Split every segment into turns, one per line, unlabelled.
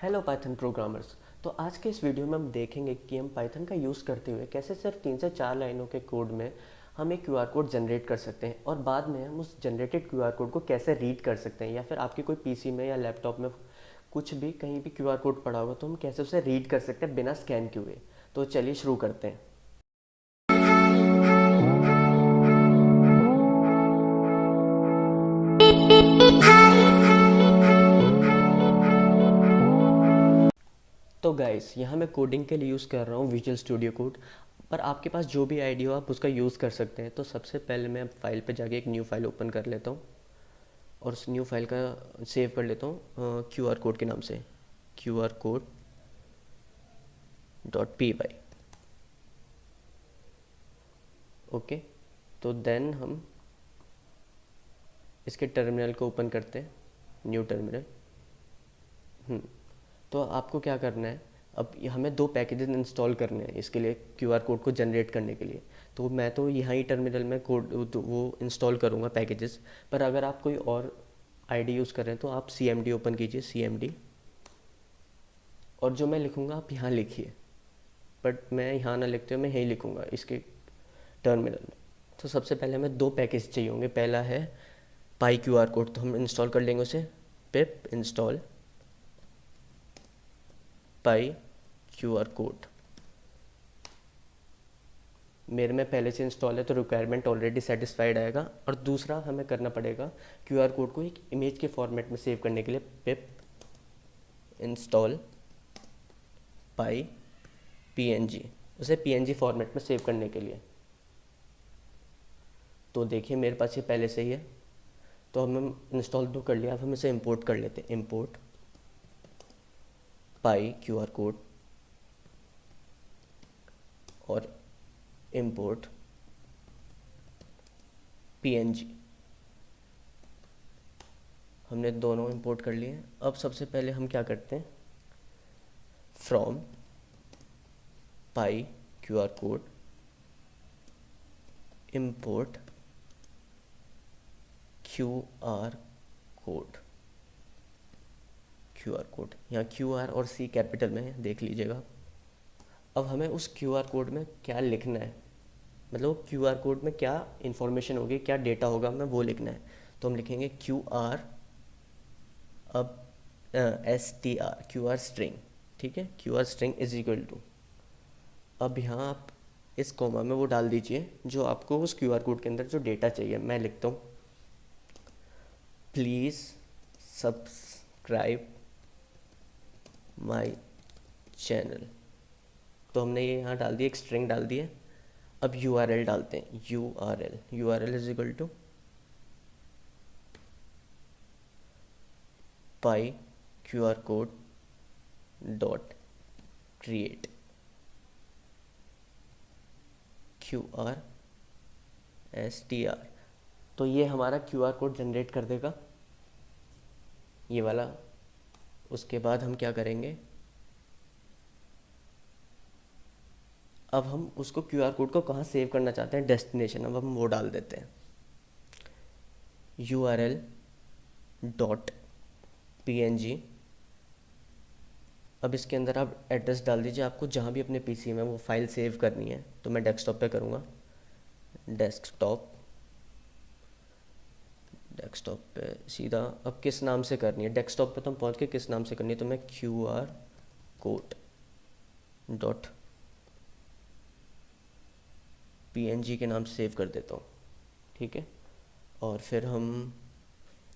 Hello Python programmers. तो आज के इस वीडियो में हम देखेंगे कि हम पाइथन का यूज़ करते हुए कैसे सिर्फ 3 से 4 लाइनों के कोड में हम एक क्यूआर कोड जनरेट कर सकते हैं और बाद में हम उस जनरेटेड क्यूआर कोड को कैसे रीड कर सकते हैं, या फिर आपके कोई पीसी में या लैपटॉप में कुछ भी कहीं भी क्यूआर कोड पड़ा होगा तो हम कैसे उसे रीड कर सकते हैं बिना स्कैन किए हुए। तो चलिए शुरू करते हैं। तो गाइस, यहाँ मैं कोडिंग के लिए यूज़ कर रहा हूँ विजुअल स्टूडियो कोड, पर आपके पास जो भी आईडिया हो आप उसका यूज़ कर सकते हैं। तो सबसे पहले मैं फाइल पे जाके एक न्यू फाइल ओपन कर लेता हूँ और उस न्यू फाइल का सेव कर लेता हूँ क्यू आर कोड के नाम से, QR code.py। ओके, तो देन हम इसके टर्मिनल को ओपन करते हैं, न्यू टर्मिनल। तो आपको क्या करना है, अब हमें 2 पैकेजेस इंस्टॉल करने हैं इसके लिए, क्यूआर कोड को जनरेट करने के लिए। तो मैं तो यहाँ ही टर्मिनल में कोड तो वो इंस्टॉल करूँगा पैकेजेस। पर अगर आप कोई और आईडी यूज़ कर रहे हैं तो आप CMD ओपन कीजिए, CMD, और जो मैं लिखूँगा आप यहाँ लिखिए। बट मैं यहाँ ना लिखते हुए मैं यहीं लिखूँगा इसके टर्मिनल में। तो सबसे पहले हमें 2 पैकेज चाहिए होंगे। पहला है पाई क्यूआर कोड, तो हम इंस्टॉल कर लेंगे उसे, पिप इंस्टॉल पाई क्यूआर कोड। मेरे में पहले से इंस्टॉल है तो रिक्वायरमेंट ऑलरेडी सेटिस्फाइड आएगा। और दूसरा हमें करना पड़ेगा क्यूआर कोड को एक इमेज के फॉर्मेट में सेव करने के लिए, पिप इंस्टॉल पाई PNG, उसे PNG फॉर्मेट में सेव करने के लिए। तो देखिए मेरे पास ये पहले से ही है, तो हम इंस्टॉल तो कर लिया। अब हम इसे इंपोर्ट कर लेते हैं, इंपोर्ट पाई क्यूआर कोड और इंपोर्ट PNG। हमने दोनों इंपोर्ट कर लिए। अब सबसे पहले हम क्या करते हैं, from pi QR code import QR code. QR code यहाँ QR और C कैपिटल में है, देख लीजिएगा। अब हमें उस क्यूआर कोड में क्या लिखना है, मतलब क्यूआर कोड में क्या इन्फॉर्मेशन होगी, क्या डेटा होगा, हमें वो लिखना है। तो हम लिखेंगे QR, अब STR, QR स्ट्रिंग, ठीक है, QR string is equal to. अब यहाँ आप इस कॉमा में वो डाल दीजिए जो आपको उस क्यूआर कोड के अंदर जो डेटा चाहिए। मैं लिखता हूँ प्लीज़ सब्सक्राइब माई चैनल। तो हमने ये यहाँ डाल दिया, एक स्ट्रिंग डाल दी है। अब URL डालते हैं, URL is equal to py QR code dot create QRSTR। तो ये हमारा क्यूआर कोड जनरेट कर देगा, ये वाला। उसके बाद हम क्या करेंगे, अब हम उसको क्यूआर कोड को कहाँ सेव करना चाहते हैं, डेस्टिनेशन। अब हम वो डाल देते हैं, URL डॉट PNG। अब इसके अंदर आप एड्रेस डाल दीजिए, आपको जहाँ भी अपने PC में वो फाइल सेव करनी है। तो मैं डेस्कटॉप पे करूँगा, डेस्कटॉप पे सीधा। अब किस नाम से करनी है, डेस्कटॉप पे तो हम पहुँच के किस नाम से करनी है, तो मैं QR कोड डॉट PNG के नाम से सेव कर देता हूँ, ठीक है। और फिर हम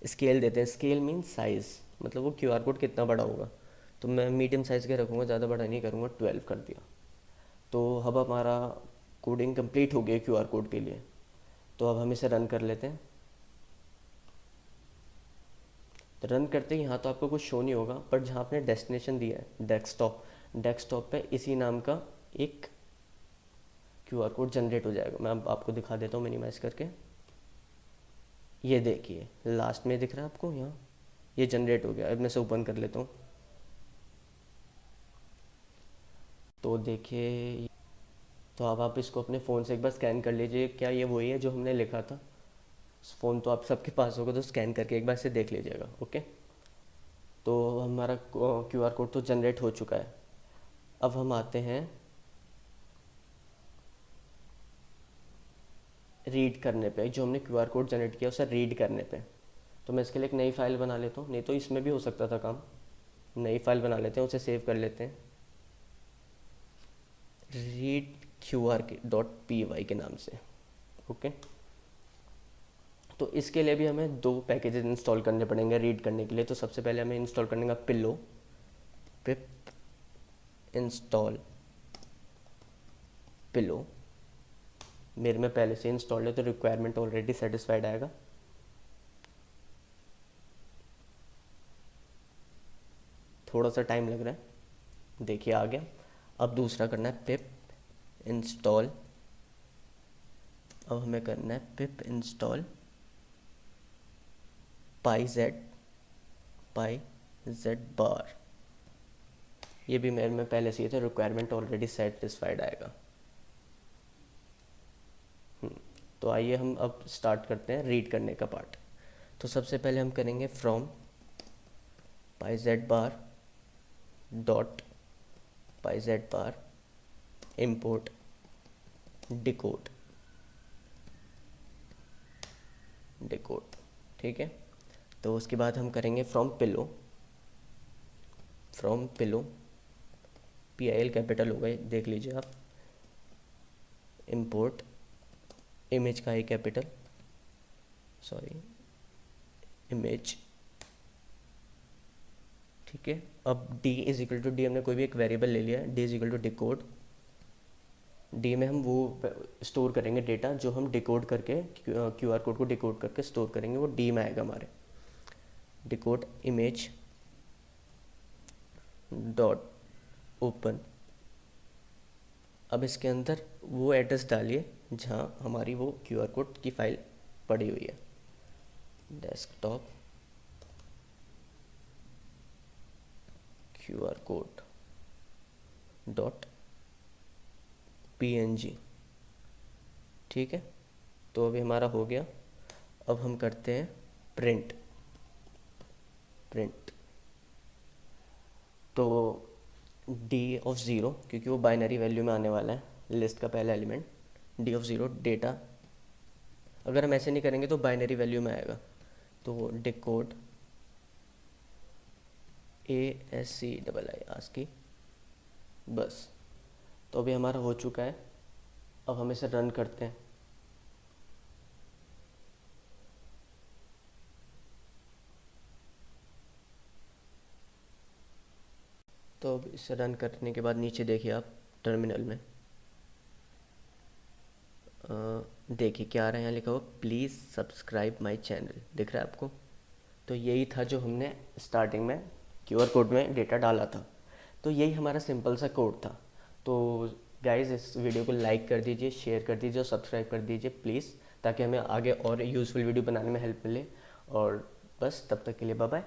स्केल देते हैं, स्केल मीन साइज़, मतलब वो क्यूआर कोड कितना बड़ा होगा। तो मैं मीडियम साइज़ के रखूँगा, ज़्यादा बड़ा नहीं करूँगा, 12 कर दिया। तो अब हमारा कोडिंग कंप्लीट हो गया क्यूआर कोड के लिए। तो अब हम इसे रन कर लेते हैं। तो रन करते ही यहाँ तो आपको कुछ शो नहीं होगा, पर जहाँ आपने डेस्टिनेशन दिया है डेस्कटॉप पे इसी नाम का एक क्यूआर कोड जनरेट हो जाएगा। मैं अब आपको दिखा देता हूँ मिनिमाइज़ करके। ये देखिए लास्ट में दिख रहा है आपको, यहाँ ये जनरेट हो गया। अब मैं इसे ओपन कर लेता हूँ। तो देखिए, तो अब आप इसको अपने फ़ोन से एक बार स्कैन कर लीजिए, क्या ये वही है जो हमने लिखा था। फ़ोन तो आप सबके पास होगा, तो स्कैन करके एक बार इसे देख लीजिएगा। ओके। तो हमारा क्यूआर कोड तो जनरेट हो चुका है। अब हम आते हैं रीड करने पे, जो हमने क्यूआर कोड जनरेट किया उसे रीड करने पे। तो मैं इसके लिए एक नई फाइल बना लेता हूँ, नहीं तो इसमें भी हो सकता था काम। नई फाइल बना लेते हैं, उसे सेव कर लेते हैं, रीड क्यू आर के .py के नाम से। ओके, तो इसके लिए भी हमें 2 पैकेजेस इंस्टॉल करने पड़ेंगे रीड करने के लिए। तो सबसे पहले हमें इंस्टॉल करने का पिलो पिप इंस्टॉल पिलो। मेरे में पहले से इंस्टॉल्ड है तो रिक्वायरमेंट ऑलरेडी सेटिस्फाइड आएगा। थोड़ा सा टाइम लग रहा है, देखिए आ गया। अब दूसरा करना है पिप इंस्टॉल। अब हमें करना है पिप इंस्टॉल पाई जेड बार। ये भी मेरे में पहले से ही था, रिक्वायरमेंट ऑलरेडी सेटिस्फाइड आएगा। तो आइए हम अब स्टार्ट करते हैं रीड करने का पार्ट। तो सबसे पहले हम करेंगे from pi Z bar dot pi Z bar import decode. ठीक है। तो उसके बाद हम करेंगे फ्रॉम पिलो PIL कैपिटल हो गए, देख लीजिए आप। इम्पोर्ट इमेज का कैपिटल, सॉरी इमेज। ठीक है। अब d is equal to D, हमने कोई भी एक वेरिएबल ले लिया है, d is equal to decode. D में हम वो स्टोर करेंगे डेटा जो हम डिकोड करके क्यूआर कोड को डिकोड करके स्टोर करेंगे, वो डी में आएगा हमारे। Decode image dot open. अब इसके अंदर वो एड्रेस डालिए जहाँ हमारी वो क्यूआर कोड की फाइल पड़ी हुई है, डेस्कटॉप क्यूआर कोड .png। ठीक है। तो अभी हमारा हो गया। अब हम करते हैं प्रिंट। तो d ऑफ 0, क्योंकि वो बाइनरी वैल्यू में आने वाला है, लिस्ट का पहला एलिमेंट। d ऑफ 0 डेटा, अगर हम ऐसे नहीं करेंगे तो बाइनरी वैल्यू में आएगा। तो डिकोड ASCII आस्की, बस। तो अभी हमारा हो चुका है। अब हम इसे रन करते हैं। तो अब इसे रन करने के बाद नीचे देखिए आप टर्मिनल में, देखिए क्या आ रहा है, यहाँ लिखा हुआ प्लीज़ सब्सक्राइब माय चैनल, दिख रहा है आपको। तो यही था जो हमने स्टार्टिंग में क्यूआर कोड में डेटा डाला था। तो यही हमारा सिंपल सा कोड था। तो गाइज़ इस वीडियो को लाइक कर दीजिए, शेयर कर दीजिए और सब्सक्राइब कर दीजिए प्लीज़, ताकि हमें आगे और यूज़फुल वीडियो बनाने में हेल्प मिले। और बस तब तक के लिए बाय बाय।